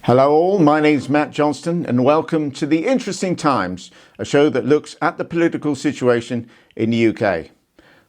Hello all, my name's Matt Johnston and welcome to The Interesting Times, a show that looks at the political situation in the UK.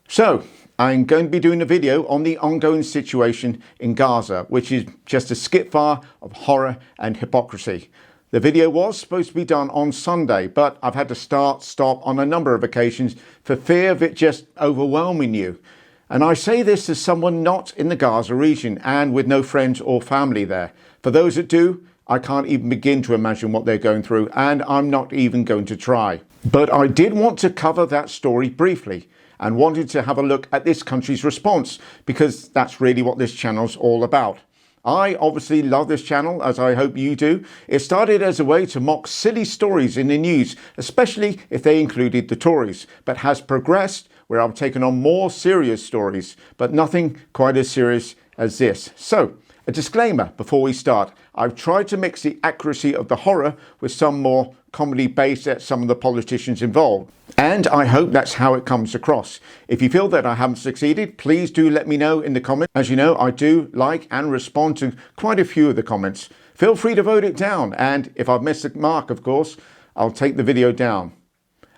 So, I'm going to be doing a video on the ongoing situation in Gaza, which is just a spitfire of horror and hypocrisy. The video was supposed to be done on Sunday, but I've had to stop on a number of occasions for fear of it just overwhelming you. And I say this as someone not in the Gaza region and with no friends or family there. For those that do, I can't even begin to imagine what they're going through, and I'm not even going to try. But I did want to cover that story briefly and wanted to have a look at this country's response, because that's really what this channel's all about. I obviously love this channel, as I hope you do. It started as a way to mock silly stories in the news, especially if they included the Tories, but has progressed where I've taken on more serious stories, but nothing quite as serious as this. So, a disclaimer before we start. I've tried to mix the accuracy of the horror with some more comedy based at some of the politicians involved. And I hope that's how it comes across. If you feel that I haven't succeeded, please do let me know in the comments. As you know, I do like and respond to quite a few of the comments. Feel free to vote it down, and if I've missed the mark, of course, I'll take the video down.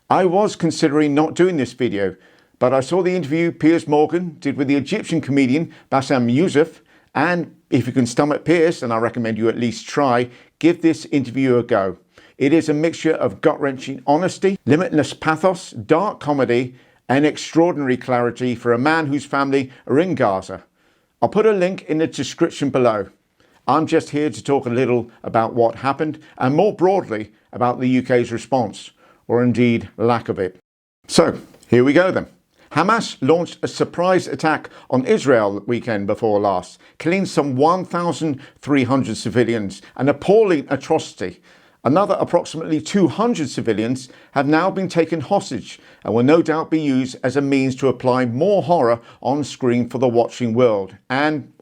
I was considering not doing this video, but I saw the interview Piers Morgan did with the Egyptian comedian Bassem Youssef, and if you can stomach Piers, and I recommend you at least try, give this interview a go. It is a mixture of gut-wrenching honesty, limitless pathos, dark comedy, and extraordinary clarity for a man whose family are in Gaza. I'll put a link in the description below. I'm just here to talk a little about what happened, and more broadly about the UK's response, or indeed lack of it. So, here we go then. Hamas launched a surprise attack on Israel the weekend before last, killing some 1,300 civilians, an appalling atrocity. Another approximately 200 civilians have now been taken hostage and will no doubt be used as a means to apply more horror on screen for the watching world,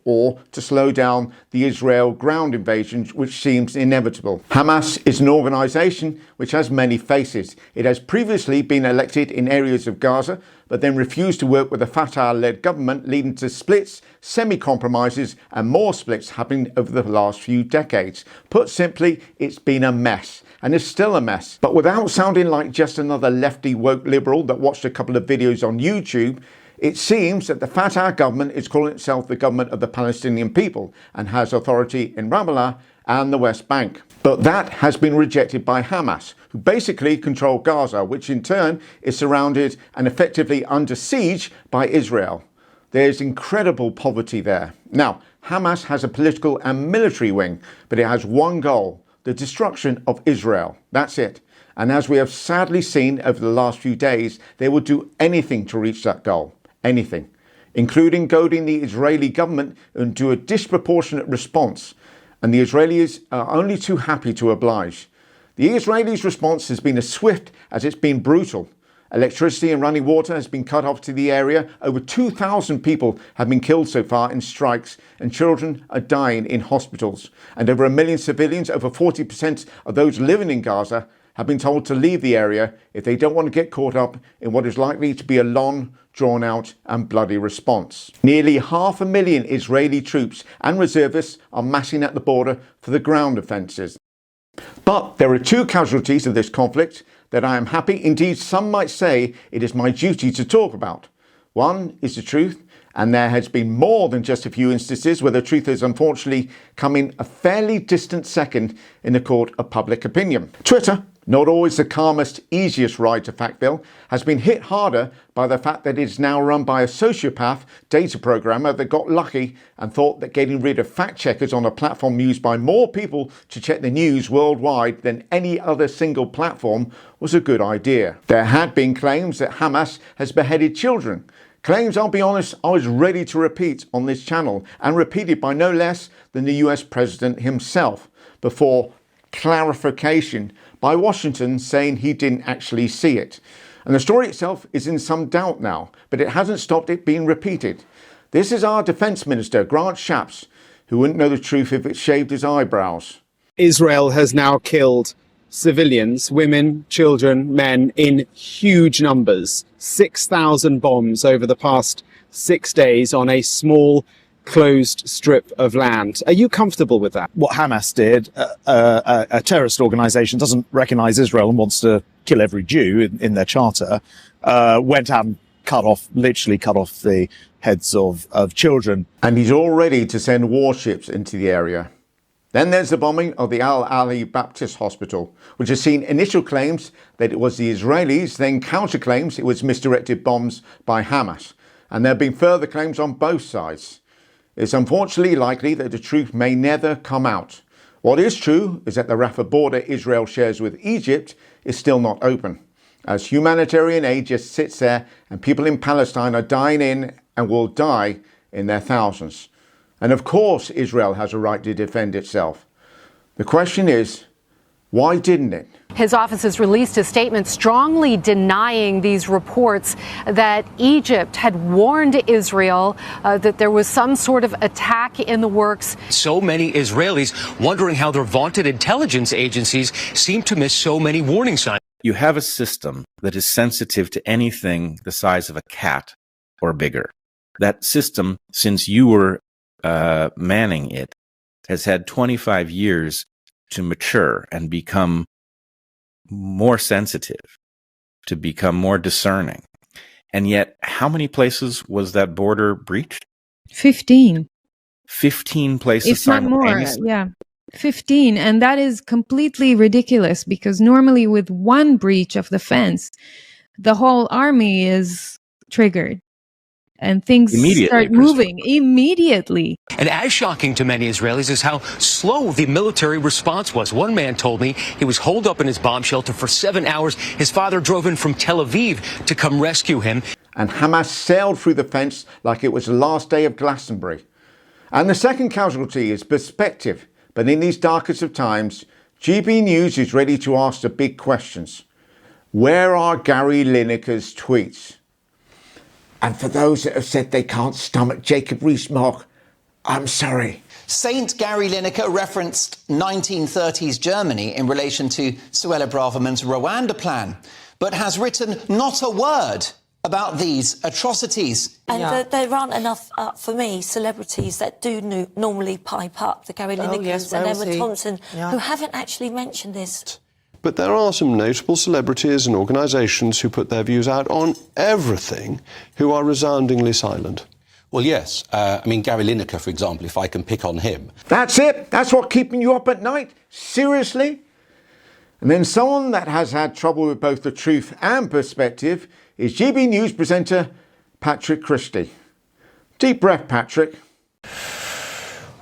or to slow down the Israel ground invasion, which seems inevitable. Hamas is an organisation which has many faces. It has previously been elected in areas of Gaza, but then refused to work with the Fatah-led government, leading to splits, semi-compromises, and more splits happening over the last few decades. Put simply, it's been a mess, and is still a mess. But without sounding like just another lefty woke liberal that watched a couple of videos on YouTube, it seems that the Fatah government is calling itself the government of the Palestinian people and has authority in Ramallah and the West Bank. But that has been rejected by Hamas, who basically control Gaza, which in turn is surrounded and effectively under siege by Israel. There's incredible poverty there. Now, Hamas has a political and military wing, but it has one goal: the destruction of Israel. That's it. And as we have sadly seen over the last few days, they will do anything to reach that goal. Anything, including goading the Israeli government into a disproportionate response, and the Israelis are only too happy to oblige. The Israelis' response has been as swift as it's been brutal. Electricity and running water has been cut off to the area. Over 2,000 people have been killed so far in strikes, and children are dying in hospitals. And over 1 million civilians, over 40% of those living in Gaza, have been told to leave the area if they don't want to get caught up in what is likely to be a long, drawn-out and bloody response. Nearly 500,000 Israeli troops and reservists are massing at the border for the ground offences. But there are two casualties of this conflict that I am happy, indeed some might say it is my duty to talk about. One is the truth, and there has been more than just a few instances where the truth has unfortunately come in a fairly distant second in the court of public opinion. Twitter, not always the calmest, easiest ride to Factville, has been hit harder by the fact that it is now run by a sociopath data programmer that got lucky and thought that getting rid of fact checkers on a platform used by more people to check the news worldwide than any other single platform was a good idea. There had been claims that Hamas has beheaded children. Claims, I'll be honest, I was ready to repeat on this channel, and repeated by no less than the US President himself, before clarification by Washington saying he didn't actually see it. And the story itself is in some doubt now, but it hasn't stopped it being repeated. This is our Defence Minister, Grant Shapps, who wouldn't know the truth if it shaved his eyebrows. Israel has now killed civilians, women, children, men, in huge numbers. 6,000 bombs over the past 6 days on a small closed strip of land. Are you comfortable with that? What Hamas did, a terrorist organization doesn't recognize Israel and wants to kill every Jew in their charter, went out and literally cut off the heads of children. And he's all ready to send warships into the area. Then there's the bombing of the Al-Ali Baptist Hospital, which has seen initial claims that it was the Israelis, then counterclaims it was misdirected bombs by Hamas. And there have been further claims on both sides. It's unfortunately likely that the truth may never come out. What is true is that the Rafah border Israel shares with Egypt is still not open, as humanitarian aid just sits there and people in Palestine are dying in and will die in their thousands. And of course Israel has a right to defend itself. The question is, why didn't it? His office has released a statement strongly denying these reports that Egypt had warned Israel that there was some sort of attack in the works. So many Israelis wondering how their vaunted intelligence agencies seem to miss so many warning signs. You have a system that is sensitive to anything the size of a cat or bigger. That system, since you were manning it, has had 25 years to mature and become more sensitive, to become more discerning. And yet, how many places was that border breached? 15. 15 places if not more, simultaneously? yeah. 15. And that is completely ridiculous, because normally with one breach of the fence, the whole army is triggered. And things start moving immediately. And as shocking to many Israelis is how slow the military response was. One man told me he was holed up in his bomb shelter for 7 hours. His father drove in from Tel Aviv to come rescue him. And Hamas sailed through the fence like it was the last day of Glastonbury. And the second casualty is perspective. But in these darkest of times, GB News is ready to ask the big questions. Where are Gary Lineker's tweets? And for those that have said they can't stomach Jacob Rees-Mogg, I'm sorry. Saint Gary Lineker referenced 1930s Germany in relation to Suella Braverman's Rwanda plan, but has written not a word about these atrocities. And there aren't enough, for me, celebrities that do normally pipe up, the Gary Linekers and Emma Thompson, who haven't actually mentioned this. But there are some notable celebrities and organisations who put their views out on everything who are resoundingly silent. Well, yes. I mean, Gary Lineker, for example, if I can pick on him. That's it? That's what keeping you up at night? Seriously? And then someone that has had trouble with both the truth and perspective is GB News presenter Patrick Christie. Deep breath, Patrick.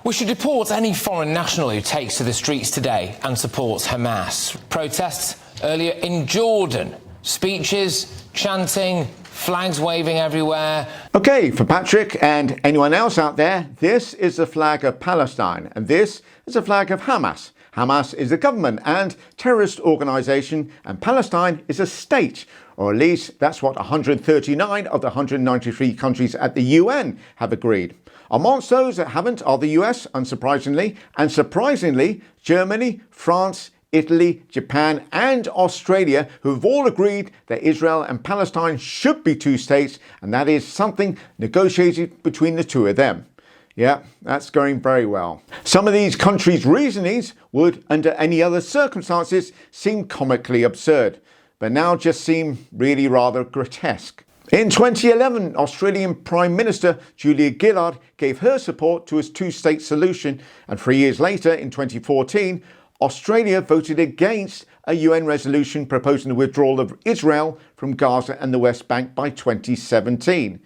We should deport any foreign national who takes to the streets today and supports Hamas. Protests earlier in Jordan. Speeches, chanting, flags waving everywhere. Okay, for Patrick and anyone else out there, this is the flag of Palestine and this is the flag of Hamas. Hamas is a government and terrorist organisation and Palestine is a state, or at least that's what 139 of the 193 countries at the UN have agreed. Amongst those that haven't are the US, unsurprisingly, and surprisingly, Germany, France, Italy, Japan and Australia, who've all agreed that Israel and Palestine should be two states, and that is something negotiated between the two of them. Yeah, that's going very well. Some of these countries' reasonings would, under any other circumstances, seem comically absurd, but now just seem really rather grotesque. In 2011, Australian Prime Minister Julia Gillard gave her support to a two-state solution, and 3 years later, in 2014, Australia voted against a UN resolution proposing the withdrawal of Israel from Gaza and the West Bank by 2017.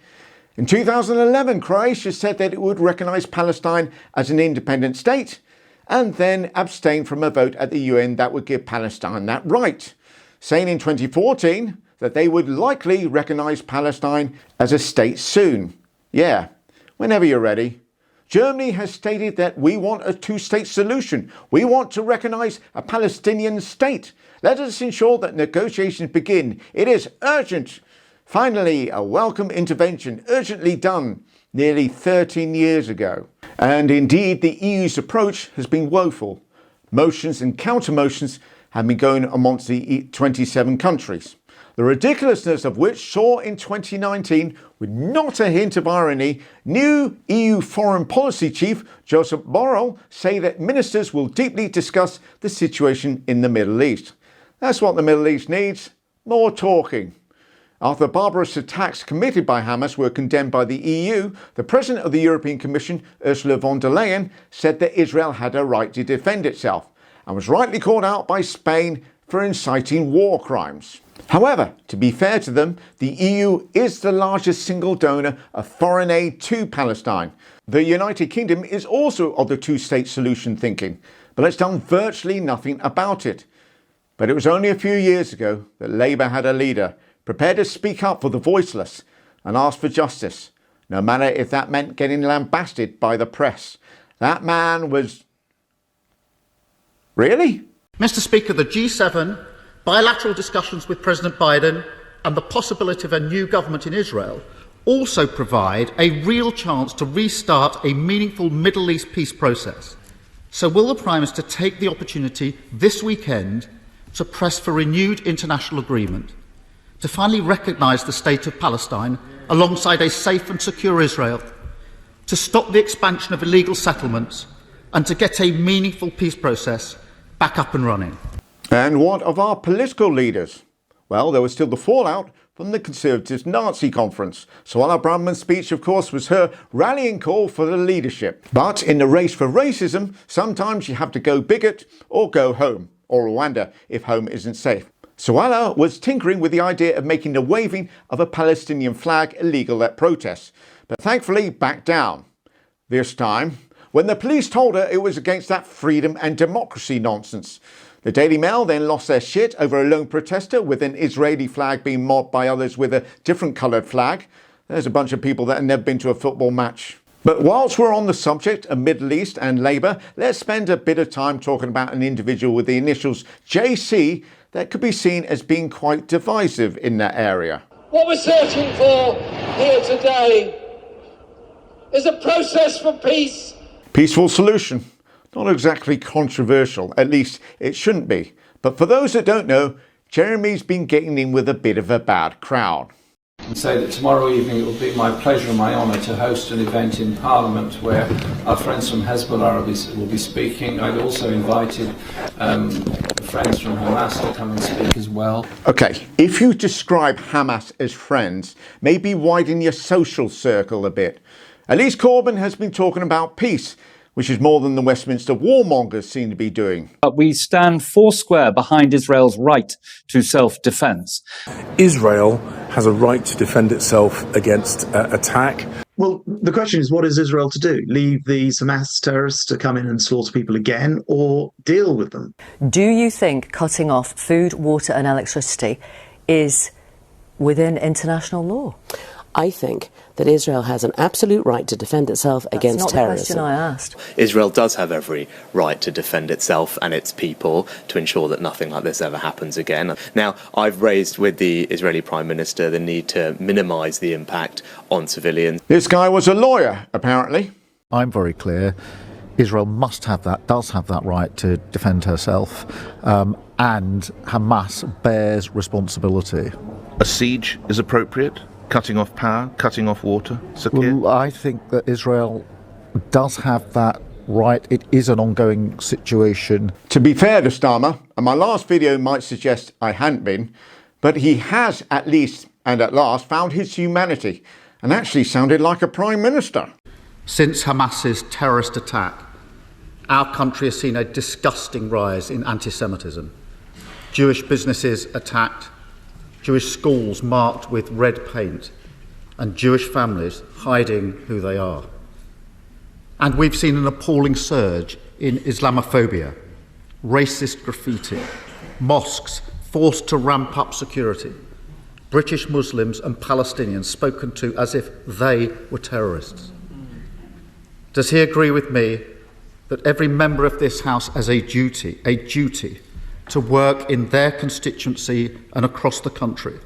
In 2011, Croatia said that it would recognise Palestine as an independent state and then abstain from a vote at the UN that would give Palestine that right, saying in 2014 that they would likely recognise Palestine as a state soon. Yeah, whenever you're ready. Germany has stated that we want a two-state solution. We want to recognise a Palestinian state. Let us ensure that negotiations begin. It is urgent. Finally, a welcome intervention, urgently done, nearly 13 years ago. And indeed, the EU's approach has been woeful. Motions and counter-motions have been going amongst the 27 countries. the ridiculousness of which saw in 2019, with not a hint of irony, new EU Foreign Policy Chief Josep Borrell say that ministers will deeply discuss the situation in the Middle East. That's what the Middle East needs, more talking. After the barbarous attacks committed by Hamas were condemned by the EU, the President of the European Commission, Ursula von der Leyen, said that Israel had a right to defend itself and was rightly called out by Spain for inciting war crimes. However, to be fair to them, the EU is the largest single donor of foreign aid to Palestine. The United Kingdom is also of the two-state solution thinking, but it's done virtually nothing about it. But it was only a few years ago that Labour had a leader prepared to speak up for the voiceless and ask for justice, no matter if that meant getting lambasted by the press. That man was... Really? Mr. Speaker, the G7, bilateral discussions with President Biden and the possibility of a new government in Israel also provide a real chance to restart a meaningful Middle East peace process. So will the Prime Minister take the opportunity this weekend to press for renewed international agreement, to finally recognise the state of Palestine alongside a safe and secure Israel, to stop the expansion of illegal settlements and to get a meaningful peace process back up and running? And what of our political leaders? Well, there was still the fallout from the Conservatives' Nazi conference. Suella Braverman's speech, of course, was her rallying call for the leadership. But in the race for racism, sometimes you have to go bigot or go home, or Rwanda if home isn't safe. Suella was tinkering with the idea of making the waving of a Palestinian flag illegal at protests, but thankfully backed down. This time, when the police told her it was against that freedom and democracy nonsense. The Daily Mail then lost their shit over a lone protester with an Israeli flag being mobbed by others with a different coloured flag. There's a bunch of people that have never been to a football match. But whilst we're on the subject of Middle East and Labour, let's spend a bit of time talking about an individual with the initials JC that could be seen as being quite divisive in that area. What we're searching for here today is a process for peace. Peaceful solution. Not exactly controversial, at least it shouldn't be. But for those that don't know, Jeremy's been getting in with a bit of a bad crowd. And say that tomorrow evening it will be my pleasure and my honour to host an event in Parliament where our friends from Hezbollah will be speaking. I'd also invited friends from Hamas to come and speak as well. Okay, if you describe Hamas as friends, maybe widen your social circle a bit. At least Corbyn has been talking about peace, which is more than the Westminster warmongers seem to be doing. We stand foursquare behind Israel's right to self-defence. Israel has a right to defend itself against attack. Well, the question is, what is Israel to do? Leave these Hamas terrorists to come in and slaughter people again, or deal with them? Do you think cutting off food, water and electricity is within international law? I think that Israel has an absolute right to defend itself against terrorism. That's not the question I asked. Israel does have every right to defend itself and its people to ensure that nothing like this ever happens again. Now, I've raised with the Israeli Prime Minister the need to minimise the impact on civilians. This guy was a lawyer, apparently. I'm very clear. Israel does have that right to defend herself, and Hamas bears responsibility. A siege is appropriate? Cutting off power, cutting off water, Sakir? Well, I think that Israel does have that right. It is an ongoing situation. To be fair to Starmer, and my last video might suggest I hadn't been, but he has at least and at last found his humanity and actually sounded like a Prime Minister. Since Hamas's terrorist attack, our country has seen a disgusting rise in anti-Semitism. Jewish businesses attacked, Jewish schools marked with red paint, and Jewish families hiding who they are. And we've seen an appalling surge in Islamophobia, racist graffiti, mosques forced to ramp up security, British Muslims and Palestinians spoken to as if they were terrorists. Does he agree with me that every member of this House has a duty to work in their constituency and across the country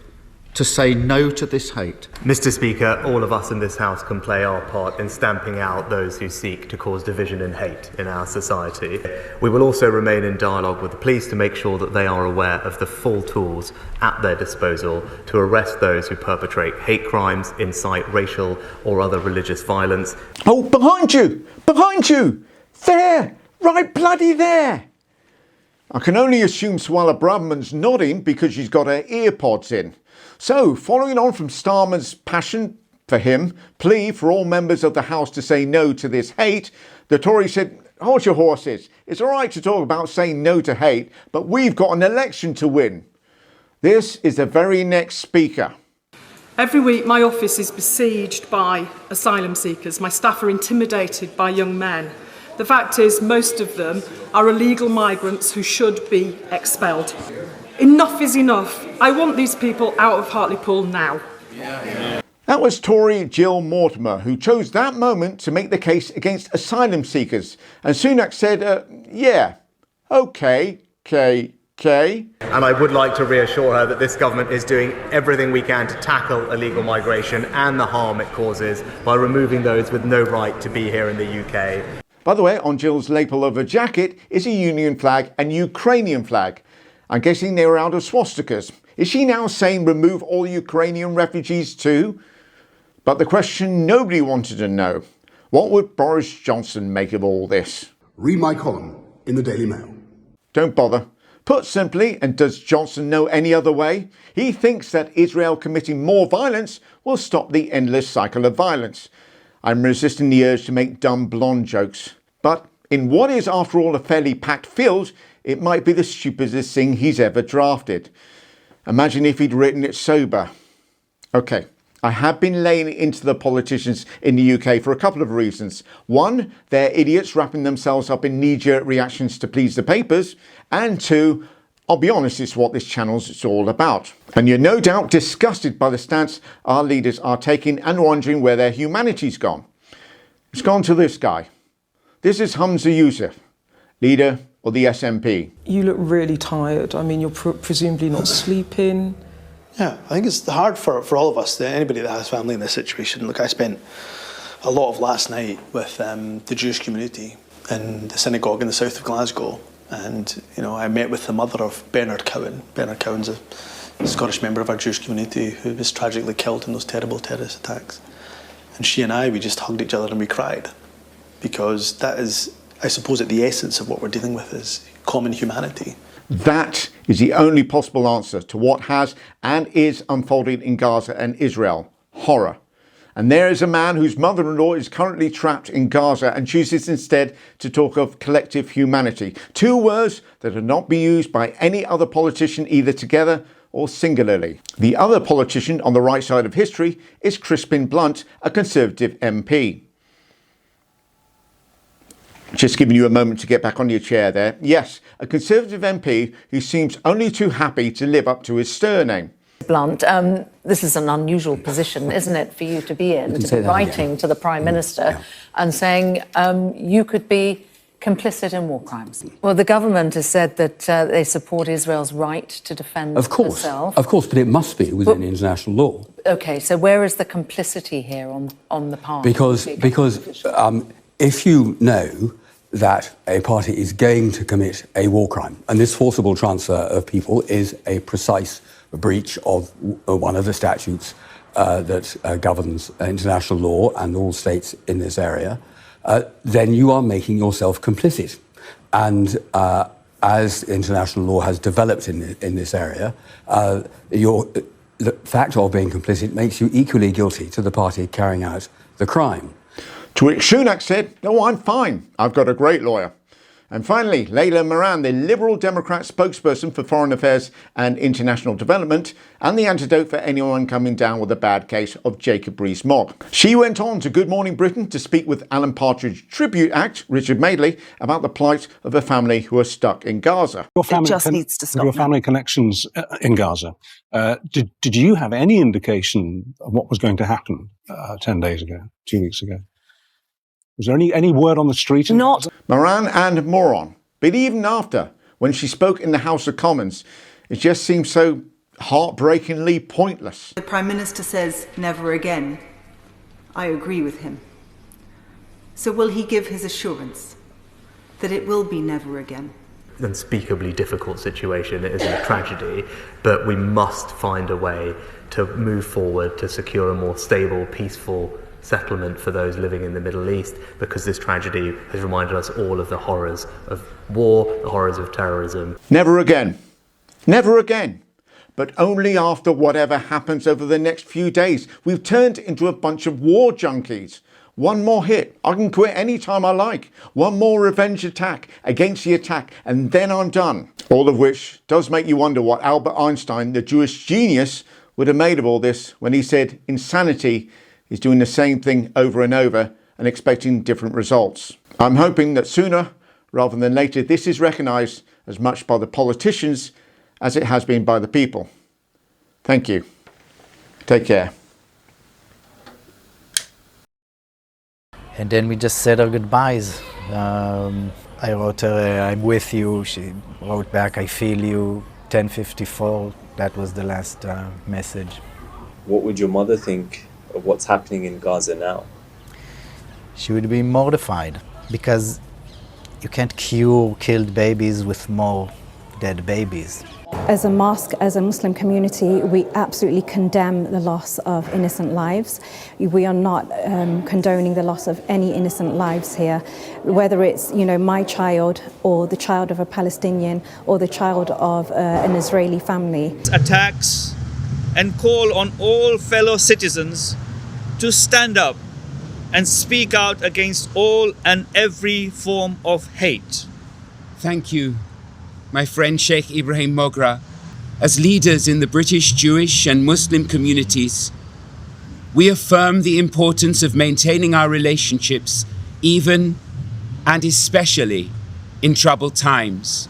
to say no to this hate. Mr. Speaker, all of us in this House can play our part in stamping out those who seek to cause division and hate in our society. We will also remain in dialogue with the police to make sure that they are aware of the full tools at their disposal to arrest those who perpetrate hate crimes, incite racial or other religious violence. Oh, behind you! Behind you! There! Right bloody there! I can only assume Suella Braverman's nodding because she's got her ear pods in. So, following on from Starmer's passion for him, plea for all members of the House to say no to this hate, the Tories said, hold your horses. It's all right to talk about saying no to hate, but we've got an election to win. This is the very next speaker. Every week my office is besieged by asylum seekers. My staff are intimidated by young men. The fact is, most of them are illegal migrants who should be expelled. Enough is enough. I want these people out of Hartlepool now. That was Tory Jill Mortimer, who chose that moment to make the case against asylum seekers. And Sunak said, yeah, okay. And I would like to reassure her that this government is doing everything we can to tackle illegal migration and the harm it causes by removing those with no right to be here in the UK. By the way, on Jill's lapel of her jacket is a Union flag and Ukrainian flag. I'm guessing they were out of swastikas. Is she now saying remove all Ukrainian refugees too? But the question nobody wanted to know, what would Boris Johnson make of all this? Read my column in the Daily Mail. Don't bother. Put simply, and does Johnson know any other way? He thinks that Israel committing more violence will stop the endless cycle of violence. I'm resisting the urge to make dumb blonde jokes. But in what is, after all, a fairly packed field, it might be the stupidest thing he's ever drafted. Imagine if he'd written it sober. Okay, I have been laying into the politicians in the UK for a couple of reasons. One, they're idiots wrapping themselves up in knee-jerk reactions to please the papers. And two, I'll be honest, it's what this channel's all about. And you're no doubt disgusted by the stance our leaders are taking and wondering where their humanity's gone. It's gone to this guy. This is Humza Yousaf, leader of the SNP. You look really tired. I mean, you're presumably not sleeping. Yeah, I think it's hard for all of us, anybody that has family in this situation. Look, I spent a lot of last night with the Jewish community in the synagogue in the south of Glasgow. And, you know, I met with the mother of Bernard Cowan. Bernard Cowan's a Scottish member of our Jewish community who was tragically killed in those terrible terrorist attacks. And she and I, we just hugged each other and we cried. Because that is, I suppose, at the essence of what we're dealing with is common humanity. That is the only possible answer to what has and is unfolding in Gaza and Israel. Horror. And there is a man whose mother-in-law is currently trapped in Gaza and chooses instead to talk of collective humanity. Two words that have not been used by any other politician either together or singularly. The other politician on the right side of history is Crispin Blunt, a Conservative MP. Just giving you a moment to get back on your chair there. Yes, a Conservative MP who seems only too happy to live up to his surname. Blunt, this is an unusual position, isn't it, for you to be in, to be writing to the Prime Minister and saying you could be complicit in war crimes. Well, the government has said that they support Israel's right to defend itself. Of course, but it must be within international law. OK, so where is the complicity here on the part? Because if you know that a party is going to commit a war crime, and this forcible transfer of people is a precise breach of one of the statutes that governs international law and all states in this area, then you are making yourself complicit. And as international law has developed in this area, the fact of being complicit makes you equally guilty to the party carrying out the crime. To which Sunak said, "No, I'm fine. I've got a great lawyer." And finally, Layla Moran, the Liberal Democrat spokesperson for Foreign Affairs and International Development, and the antidote for anyone coming down with a bad case of Jacob Rees-Mogg. She went on to Good Morning Britain to speak with Alan Partridge Tribute Act, Richard Madeley, about the plight of a family who are stuck in Gaza. Your family needs to stop. Your family connections in Gaza. Did you have any indication of what was going to happen 10 days ago, 2 weeks ago? Was there any word on the street? Not Moran and Moron. But even after, when she spoke in the House of Commons, it just seemed so heartbreakingly pointless. The Prime Minister says never again. I agree with him. So will he give his assurance that it will be never again? Unspeakably difficult situation. It is a tragedy, but we must find a way to move forward to secure a more stable, peaceful settlement for those living in the Middle East, because this tragedy has reminded us all of the horrors of war, the horrors of terrorism. Never again. Never again. But only after whatever happens over the next few days. We've turned into a bunch of war junkies. One more hit, I can quit anytime I like. One more revenge attack against the attack, and then I'm done. All of which does make you wonder what Albert Einstein, the Jewish genius, would have made of all this when he said insanity is doing the same thing over and over and expecting different results. I'm hoping that sooner rather than later this is recognised as much by the politicians as it has been by the people. Thank you. Take care. And then we just said our goodbyes. I wrote her, I'm with you. She wrote back, I feel you. 10:54, that was the last message. What would your mother think of what's happening in Gaza now? She would be mortified, because you can't cure killed babies with more dead babies. As a mosque, as a Muslim community, we absolutely condemn the loss of innocent lives. We are not condoning the loss of any innocent lives here, whether it's, my child or the child of a Palestinian or the child of an Israeli family. Attacks and call on all fellow citizens to stand up and speak out against all and every form of hate. Thank you, my friend Sheikh Ibrahim Mogra. As leaders in the British Jewish and Muslim communities, we affirm the importance of maintaining our relationships even and especially in troubled times.